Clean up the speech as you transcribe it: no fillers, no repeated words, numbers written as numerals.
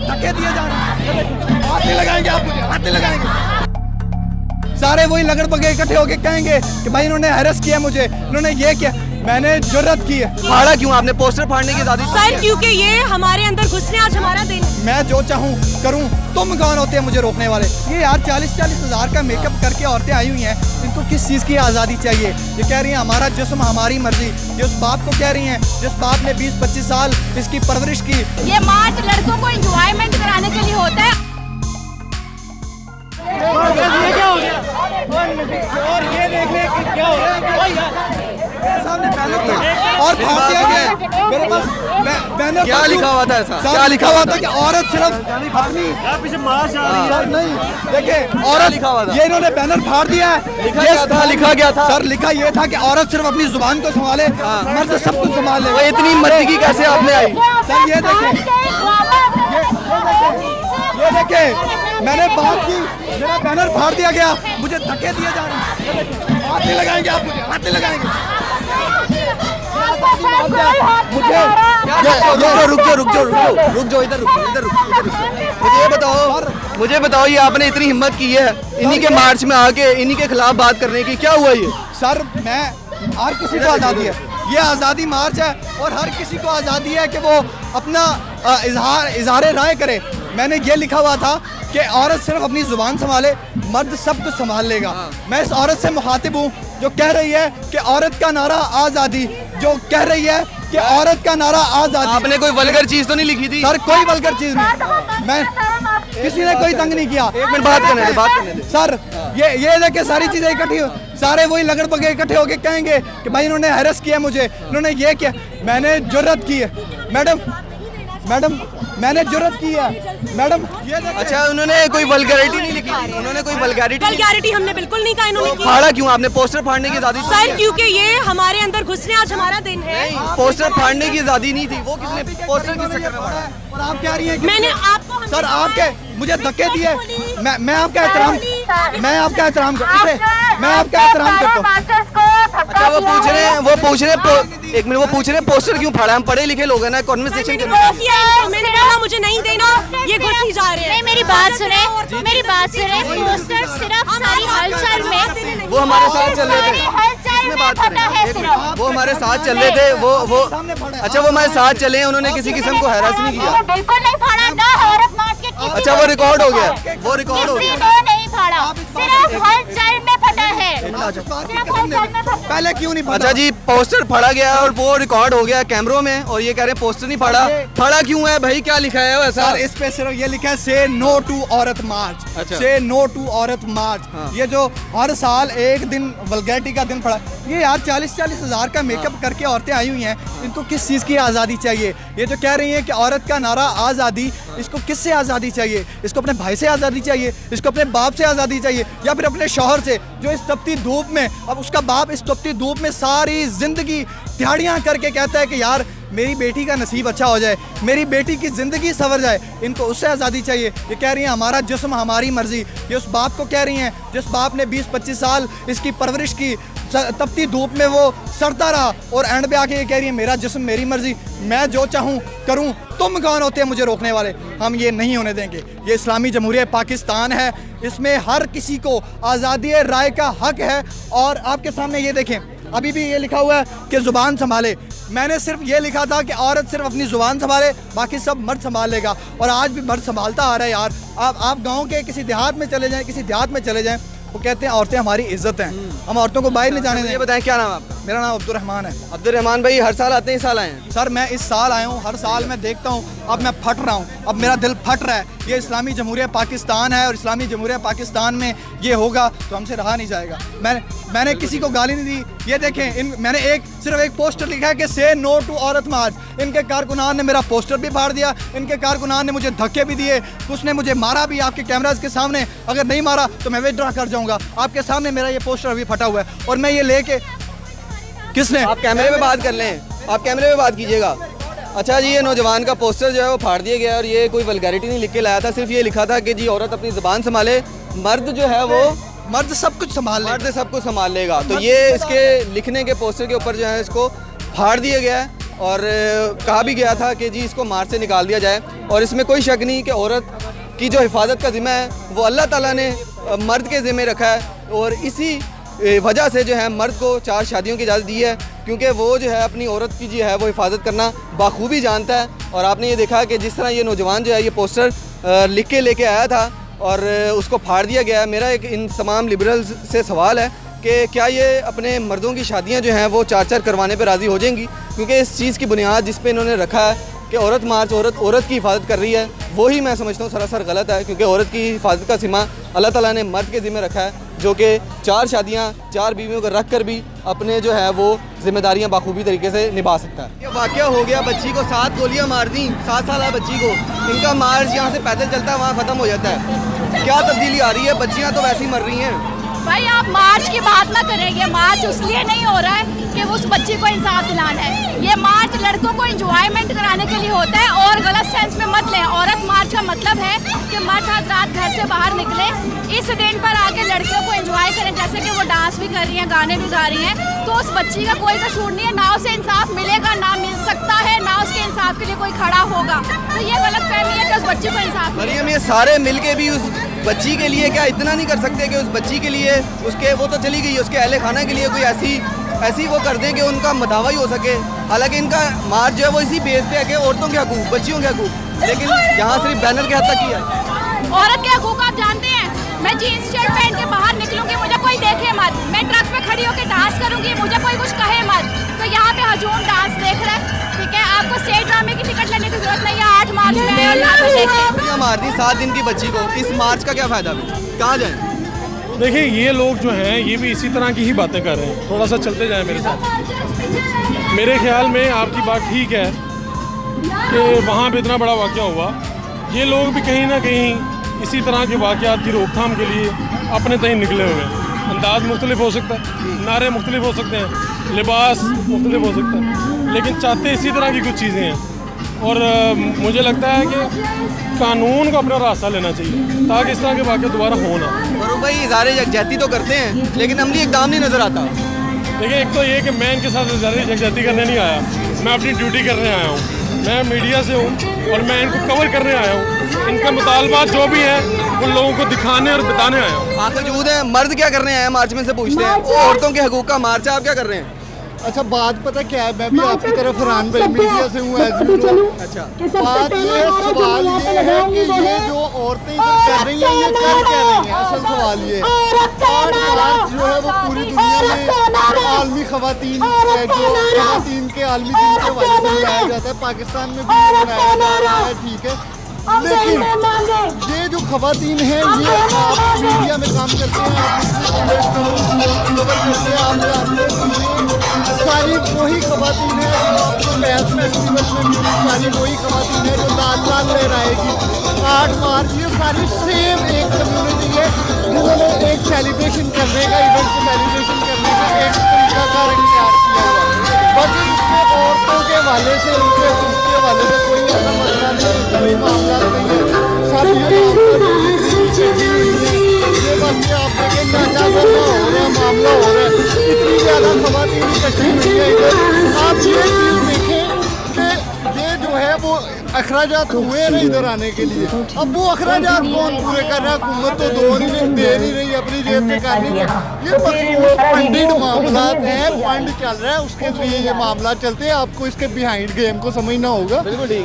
धक्के दिए जा रहे हैं, हाथ नहीं लगाएंगे आप, मुझे हाथ नहीं लगाएंगे। सारे वही लगड़ बगे इकट्ठे होके कहेंगे कि भाई इन्होंने हैरेस किया मुझे, इन्होंने ये किया। मैंने जुर्रत की है। फाड़ा क्यों आपने? पोस्टर फाड़ने की आजादी सर क्योंकि ये हमारे अंदर घुसने, आज हमारा दिन। मैं जो चाहूँ करूँ, तुम कौन होते हैं मुझे रोकने वाले? ये यार 40-40 हज़ार का मेकअप करके औरतें आई हुई हैं, इनको किस चीज़ की आज़ादी चाहिए? ये कह रही हैं हमारा जिस्म हमारी मर्जी। ये उस बाप को कह रही हैं जिस बाप ने 20-25 साल इसकी परवरिश की। ये मार्च लड़कों को एंजॉयमेंट कराने के लिए होता है। और ये देख ले कि क्या हो रहा है। सामने बैनर था और फाड़ दिया गया। मेरे पास बैनर क्या लिखा हुआ था? ऐसा क्या लिखा हुआ था कि औरत सिर्फ अपनी पीछे मार्च आ रही है। नहीं, देखिए औरत लिखा हुआ था? ये इन्होंने बैनर फाड़ दिया है। लिखा गया था सर, लिखा ये था कि औरत सिर्फ अपनी जुबान को संभाले, मर्द सब कुछ संभाल ले। वो इतनी मर्दगी कैसे आपने आई? सर ये देखें, ये देखें, मैंने बात की, मेरा बैनर फाड़ दिया गया, मुझे धक्के दिए जा रहे हैं। हाथ नहीं लगाएंगे आप, मुझे हाथ नहीं लगाएंगे। रुक जाओ, इधर रुक। मुझे बताओ ये आपने इतनी हिम्मत की है इन्हीं के मार्च में आके इन्हीं के खिलाफ बात करने की, क्या हुआ ये? सर मैं, हर किसी को आज़ादी है, ये आज़ादी मार्च है और हर किसी को आज़ादी है कि वो अपना इजहार राय करे। मैंने ये लिखा हुआ था कि औरत सिर्फ अपनी ज़ुबान संभाले, मर्द सब कुछ संभाल लेगा। मैं इस औरत से मुखातिब हूँ जो कह रही है कि औरत का नारा आज़ादी, जो कह रही है कि औरत का नारा आज़ादी। आपने कोई वल्गर चीज तो नहीं लिखी थी? सर कोई वल्गर चीज़ नहीं, मैं किसी ने कोई तंग नहीं किया। एक मिनट बात करने दे। सर ये देखे सारी चीज़ें इकट्ठी, सारे वही लगड़ बगे इकट्ठे होके कहेंगे कि भाई इन्होंने हैरेस किया मुझे, इन्होंने ये किया। मैंने जुर्रत की है मैडम, मैंने जुर्रत की है मैडम। ये अच्छा, उन्होंने कोई वल्गैरिटी नहीं लिखी थी? उन्होंने कोई वल्गैरिटी हमने बिल्कुल नहीं कहा इन्होंने की। फाड़ा क्यों आपने? पोस्टर फाड़ने की आजादी सर क्योंकि ये हमारे अंदर घुसने, आज हमारा दिन है। पोस्टर फाड़ने की आजादी नहीं थी, वो किसने पोस्टर किस चक्कर में फाड़ा? और आप कह रही हैं कि मैंने आपको, सर आपके मुझे धक्के दिए। मैं आपका एहतराम करता हूँ, मैं आपका एहतराम करता हूँ। अच्छा, वो पूछ रहे एक मिनट, वो पूछ रहे हैं पोस्टर क्यों फाड़ा? हम पढ़े लिखे लोग हैं ना, कॉन्वर्सेशन के। मैंने बोला मुझे नहीं देना, ये घुस ही जा रहे हैं। मेरी बात सुने। पोस्टर सिर्फ सारी हलचल में वो हमारे साथ चल रहे थे। वो हमारे साथ चल रहे थे, वो अच्छा, वो हमारे साथ चले हैं, उन्होंने किसी किस्म को हैरास नहीं किया। बिल्कुल नहीं फाड़ा ना, औरत मार्च के किसी अच्छा, वो रिकॉर्ड हो गया, ने नहीं फाड़ा, सिर्फ हलचल में फटा है। पहले क्यों नहीं अच्छा जी, पोस्टर फाड़ा गया और वो रिकॉर्ड हो गया कैमरों में, और ये कह रहे हैं पोस्टर नहीं फाड़ा। फाड़ा क्यों है भाई? क्या लिखा है वैसा? सर इस पे सिर्फ ये लिखा है से नो टू औरत मार्च। अच्छा। से नो टू औरत मार्च। हाँ। ये जो हर साल एक दिन वल्गैरिटी का दिन पड़ा, ये यार 40-40 हज़ार का मेकअप करके औरतें आई हुई हैं, इनको किस चीज़ की आज़ादी चाहिए? ये जो कह रही हैं कि औरत का नारा आज़ादी, इसको किससे आज़ादी चाहिए? इसको अपने भाई से आज़ादी चाहिए, इसको अपने बाप से आज़ादी चाहिए, या फिर अपने शौहर से जो इस तपती धूप में, अब उसका बाप इस तपती धूप में सारी ज़िंदगी दिहाड़ियाँ करके कहता है कि यार मेरी बेटी का नसीब अच्छा हो जाए, मेरी बेटी की ज़िंदगी संवर जाए, इनको उससे आज़ादी चाहिए। ये कह रही हैं हमारा जिस्म हमारी मर्जी। ये उस बाप को कह रही हैं जिस बाप ने 20-25 साल इसकी परवरिश की, तपती धूप में वो सड़ता रहा, और एंड पे आके ये कह रही है मेरा जिस्म मेरी मर्जी, मैं जो चाहूँ करूँ, तुम कौन होते हैं मुझे रोकने वाले? हम ये नहीं होने देंगे। ये इस्लामी जमहूरियत पाकिस्तान है, इसमें हर किसी को आज़ादी राय का हक है। और आपके सामने ये देखें, अभी भी ये लिखा हुआ है कि ज़ुबान संभाले। मैंने सिर्फ ये लिखा था कि औरत सिर्फ अपनी ज़ुबान संभाले, बाकी सब मर्द संभाल लेगा, और आज भी मर्द संभालता आ रहा है। यार आप गांव के किसी देहात में चले जाएं, किसी देहात में चले जाएं, वो कहते हैं औरतें हमारी इज्जत हैं, हम औरतों को बाहर नहीं जाने दें। ये बताएं क्या नाम है आपका? मेरा नाम अब्दुर्रहमान है। अब्दुर्रहमान भाई, हर साल आते हैं, इस साल आए हैं? सर मैं इस साल आया हूँ, हर साल मैं देखता हूँ, अब मैं फट रहा हूँ, अब मेरा दिल फट रहा है। ये इस्लामी जमहूरियत पाकिस्तान है, और इस्लामी जमहूरियत पाकिस्तान में ये होगा तो हमसे रहा नहीं जाएगा। मैंने किसी को गाली नहीं दी। ये देखें, मैंने सिर्फ एक पोस्टर लिखा है कि से नो टू औरत मार्च। इनके कारकुनान ने मेरा पोस्टर भी फाड़ दिया, इनके कारकुनान ने मुझे धक्के भी दिए, उसने मुझे मारा भी आपके कैमराज के सामने। अगर नहीं मारा तो मैं विथड्रॉ कर जाऊँगा। आपके सामने मेरा ये पोस्टर अभी फटा हुआ है, और मैं ये लेके किसने? आप कैमरे में बात कर लें, आप कैमरे में बात कीजिएगा। अच्छा जी, ये नौजवान का पोस्टर जो है वो फाड़ दिया गया, और ये कोई वल्गैरिटी नहीं लिख के लाया था, सिर्फ ये लिखा था कि जी औरत अपनी ज़ुबान संभाले, मर्द जो है वो मर्द सब कुछ संभाल लेगा। तो ये इसके लिखने के पोस्टर के ऊपर जो है इसको फाड़ दिया गया है। और कहा भी गया था कि जी इसको मार्च से निकाल दिया जाए। और इसमें कोई शक नहीं कि औरत की जो हिफाजत का ज़िम्मा है वो अल्लाह ताला ने मर्द के ज़िम्मे रखा है, और इसी वजह से जो है मर्द को 4 शादियों की इजाज़त दी है, क्योंकि वो जो है अपनी औरत की जो है वो हिफाजत करना बाखूबी जानता है। और आपने ये देखा कि जिस तरह ये नौजवान जो है ये पोस्टर लिख के लेके आया था और उसको फाड़ दिया गया है। मेरा एक इन तमाम लिबरल्स से सवाल है कि क्या ये अपने मर्दों की शादियां जो हैं वो 4-4 करवाने पर राज़ी हो जाएंगी, क्योंकि इस चीज़ की बुनियाद जिस पे इन्होंने रखा है कि औरत मार्च औरत की हिफाजत कर रही है, वही मैं समझता हूँ सरासर गलत है, क्योंकि औरत की हिफाजत का ज़िम्मा अल्लाह ताला ने मर्द के ज़िम्मे रखा है, जो कि 4 शादियाँ 4 बीवियों को रख कर भी अपने जो है वो जिम्मेदारियाँ बाखूबी तरीके से निभा सकता है। ये वाक़या हो गया, बच्ची को 7 गोलियाँ मार दी, 7 साल बच्ची को। इनका मार्च यहाँ से पैदल चलता है, वहाँ ख़त्म हो जाता है। क्या तब्दीली आ रही है? बच्चियाँ तो वैसे ही मर रही हैं। भाई आप मार्च की बात ना करेंगे, मार्च इसलिए नहीं हो रहा है कि उस बच्ची को इंसाफ दिलाना है। ये मार्च लड़कों को एंजॉयमेंट कराने के लिए होता है, और गलत सेंस में मत लें। औरत मार्च का मतलब है कि मर्द हजरात घर से बाहर निकले, इस दिन पर आके लड़कियों को एंजॉय करें, जैसे कि वो डांस भी कर रही हैं, गाने भी गा रही हैं। तो उस बच्ची का कोई कसूर नहीं है, ना उसे इंसाफ मिलेगा, ना मिल सकता है, ना उसके इंसाफ के लिए कोई खड़ा होगा। तो ये गलत फहमी है कि उस बच्ची को इंसाफ मरियम, ये सारे मिल के भी उस बच्ची के लिए क्या इतना नहीं कर सकते कि उस बच्ची के लिए उसके वो तो चली गई, उसके अहले खाना के लिए कोई ऐसी वो कर दें कि उनका मदावा ही हो सके। हालांकि इनका मार्च जो है वो इसी बेस पे है कि औरतों के हकूक, बच्चियों के हकूक, लेकिन यहाँ सिर्फ बैनर के हद तक ही है। औरत के हकूक आप जानते हैं, मैं जीन्स शर्ट पहन के बाहर निकलूंगी, मुझे कोई देखे मत। मैं ट्रक पे खड़ी होकर डांस करूंगी, मुझे कोई कुछ कहे मत। तो यहाँ पे हजूम डांस देख रहे हैं, ठीक है। आपको स्टेज ड्रामे की टिकट लेने की जरूरत नहीं है। 8 मार्च में आए और यहाँ पे देखें। गोलियां मार दी 7 दिन की बच्ची को, इस मार्च का क्या फ़ायदा? कहाँ जाए? देखिए ये लोग जो हैं ये भी इसी तरह की ही बातें कर रहे हैं। थोड़ा सा चलते जाएं मेरे साथ। मेरे ख्याल में आपकी बात ठीक है कि वहाँ पे इतना बड़ा वाक़या हुआ, ये लोग भी कहीं ना कहीं इसी तरह के वाक़यात की रोकथाम के लिए अपने तय निकले हुए हैं। अंदाज़ मुख्तलिफ हो सकता है, नारे मुख्तलिफ हो सकते हैं, लिबास मुख्तलिफ हो सकता है, लेकिन चाहते इसी तरह की कुछ चीज़ें हैं। और मुझे लगता है कि कानून को अपना रास्ता लेना चाहिए ताकि इस तरह के वाक़े दोबारा हो ना। फरूक भाई इज़हार यकजहती तो करते हैं, लेकिन अमली इक़दाम नहीं नज़र आता। देखिए एक तो ये कि मैं इनके साथ इज़हार यकजहती करने नहीं आया, मैं अपनी ड्यूटी करने आया हूँ। मैं मीडिया से हूँ और मैं इनको कवर करने आया हूँ। इनका मुतालबात जो भी है उन लोगों को दिखाने और बताने आया हूँ। आखिर जूद है, मर्द क्या करने आए हैं मार्च में से पूछते हैं, औरतों के हकूक़ का मार्च है, आप क्या कर रहे हैं? अच्छा बात पता क्या है, मैं भी आपकी तरफ फरहान भाई मीडिया से हूँ अच्छा बात ये है, सवाल ये है कि ये जो औरतें इधर कर रही हैं ये कर क्या रही हैं? असल सवाल ये है 8 मार्च जो है वो पूरी दुनिया में आलमी खवातीन के आलमी दिन के हवाले से मनाया जाता है, पाकिस्तान में भी मनाया जा रहा है, ठीक है। लेकिन ये जो खवातीन हैं ये आप मीडिया में काम करते हैं, आप कवर करते हैं, आप जानते हैं सारी वही खवातीन है जो आपको मैथ फेस्टिवल में मिली, सारी वही खवातीन है जो लाल लाल लहराएगी 8 मार्च। ये सारी सेम एक कम्युनिटी है जिन्होंने एक सेलिब्रेशन करने का, इवेंट को सेलिब्रेशन करने का एक तरीका का इख्तियार किया हुआ है। बाकी इसमें औरतों के हवाले से, उनके हकूक़ के हवाले से कोई ऐसा मसला नहीं है, कोई मामला नहीं है। सब ये बस ये आप देखें नाचा करना हो रहा है, मामला हो रहा है, इतनी ज़्यादा खवातीन इकट्ठी हुई है इधर। आप ये चीज़ देखें कि ये जो है वो अखराजात हुए ना इधर आने के लिए, अब वो अखराजात कौन पूरे कर रहा है? हुकूमत तो दे नहीं रही, अपनी जेब से कर रही है। ये फंडेड मामला है, फंड चल रहा है, उसके लिए ये मामला चलते हैं। आपको इसके बिहाइंड गेम को समझना होगा। बिल्कुल ठीक है।